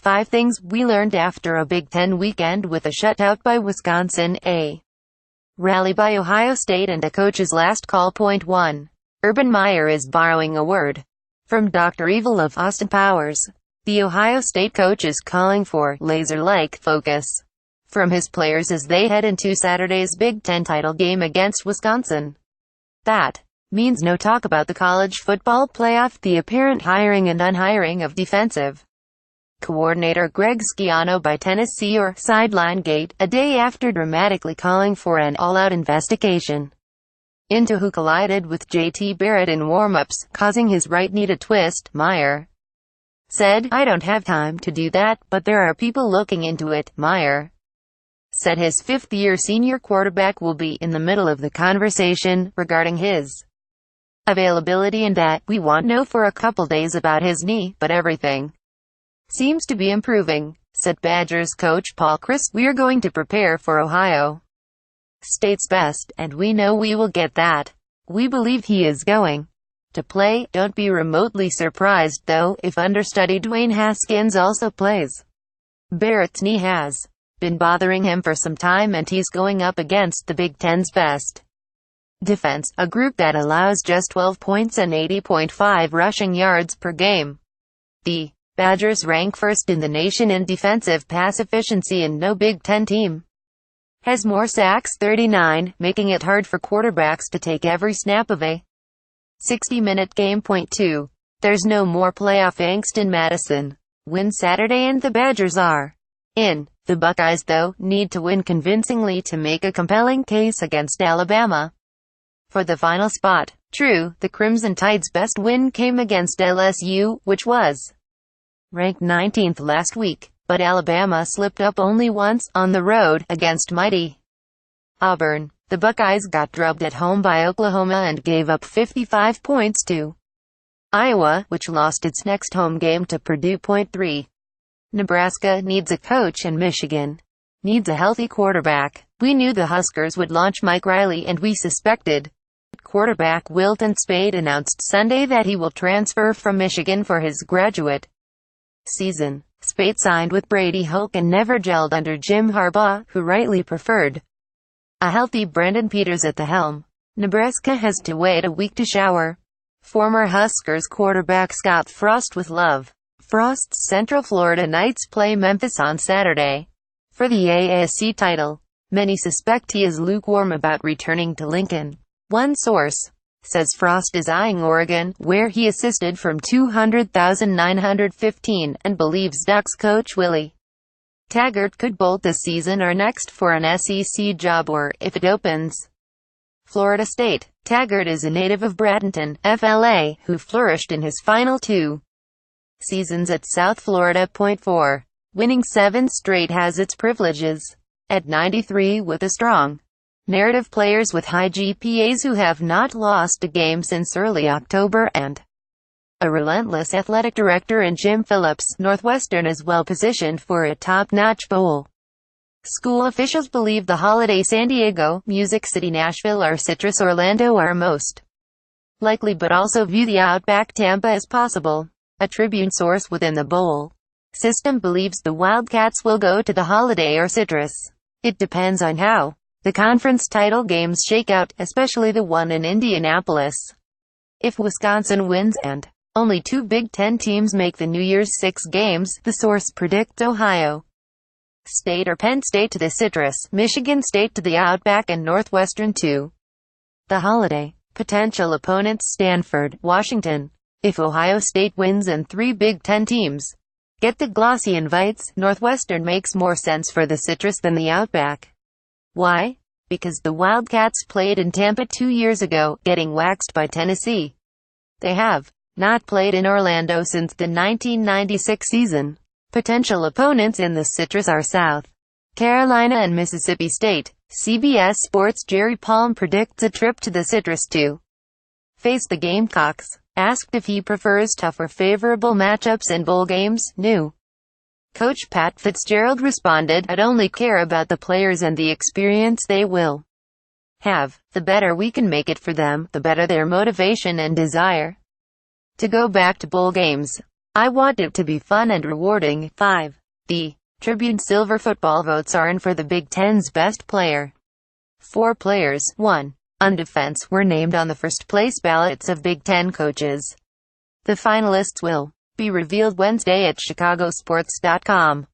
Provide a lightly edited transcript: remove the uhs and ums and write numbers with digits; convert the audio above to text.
5 things we learned after a Big Ten weekend with a shutout by Wisconsin. A rally by Ohio State and a coach's last call. Point 1. Urban Meyer is borrowing a word from Dr. Evil of Austin Powers. The Ohio State coach is calling for laser-like focus from his players as they head into Saturday's Big Ten title game against Wisconsin. That means no talk about the college football playoff, the apparent hiring and unhiring of defensive coordinator Greg Schiano by Tennessee, or sideline gate, a day after dramatically calling for an all-out investigation into who collided with J.T. Barrett in warm-ups, causing his right knee to twist. Meyer said, "I don't have time to do that, but there are people looking into it." Meyer said his fifth-year senior quarterback will be in the middle of the conversation regarding his availability and that "we won't know for a couple days about his knee, but everything seems to be improving," said Badgers coach Paul Chryst. "We're going to prepare for Ohio State's best, and we know we will get that. We believe he is going to play. Don't be remotely surprised, though, if understudy Dwayne Haskins also plays. Barrett's knee has been bothering him for some time, and he's going up against the Big Ten's best defense, a group that allows just 12 points and 80.5 rushing yards per game. The Badgers rank first in the nation in defensive pass efficiency, and no Big Ten team has more sacks, 39, making it hard for quarterbacks to take every snap of a 60-minute game. Point 2. There's no more playoff angst in Madison. Win Saturday and the Badgers are in. The Buckeyes, though, need to win convincingly to make a compelling case against Alabama for the final spot. True, the Crimson Tide's best win came against LSU, which was ranked 19th last week, but Alabama slipped up only once, on the road, against mighty Auburn. The Buckeyes got drubbed at home by Oklahoma and gave up 55 points to Iowa, which lost its next home game to Purdue. Point 3. Nebraska needs a coach and Michigan needs a healthy quarterback. We knew the Huskers would launch Mike Riley, and we suspected quarterback Wilton Spade announced Sunday that he will transfer from Michigan for his graduate season. Spade signed with Brady Hoke and never gelled under Jim Harbaugh, who rightly preferred a healthy Brendan Peters at the helm. Nebraska has to wait a week to shower former Huskers quarterback Scott Frost with love. Frost's Central Florida Knights play Memphis on Saturday for the AAC title. Many suspect he is lukewarm about returning to Lincoln. One source says Frost is eyeing Oregon, where he assisted from $200,915, and believes Ducks coach Willie Taggart could bolt this season or next for an SEC job, or, if it opens, Florida State. Taggart is a native of Bradenton, FLA, who flourished in his final 2 seasons at South Florida. Point 4. Winning 7 straight has its privileges. At 93, with a strong narrative, players with high GPAs who have not lost a game since early October, and a relentless athletic director in Jim Phillips, Northwestern is well positioned for a top-notch bowl. School officials believe the Holiday San Diego, Music City Nashville, or Citrus Orlando are most likely, but also view the Outback Tampa as possible. A Tribune source within the bowl system believes the Wildcats will go to the Holiday or Citrus. It depends on how the conference title games shake out, especially the one in Indianapolis. If Wisconsin wins and only 2 Big Ten teams make the New Year's 6 games, the source predicts Ohio State or Penn State to the Citrus, Michigan State to the Outback, and Northwestern to the Holiday. Potential opponents: Stanford, Washington. If Ohio State wins and 3 Big Ten teams get the glossy invites, Northwestern makes more sense for the Citrus than the Outback. Why? Because the Wildcats played in Tampa 2 years ago, getting waxed by Tennessee. They have not played in Orlando since the 1996 season. Potential opponents in the Citrus are South Carolina and Mississippi State. CBS Sports' Jerry Palm predicts a trip to the Citrus to face the Gamecocks. Asked if he prefers tough or favorable matchups in bowl games, new coach Pat Fitzgerald responded, "I'd only care about the players and the experience they will have. The better we can make it for them, the better their motivation and desire to go back to bowl games." I want it to be fun and rewarding. 5. The Tribune Silver football votes are in for the Big Ten's best player. 4 players, 1 on defense, were named on the first-place ballots of Big Ten coaches. The finalists will be revealed Wednesday at chicagosports.com.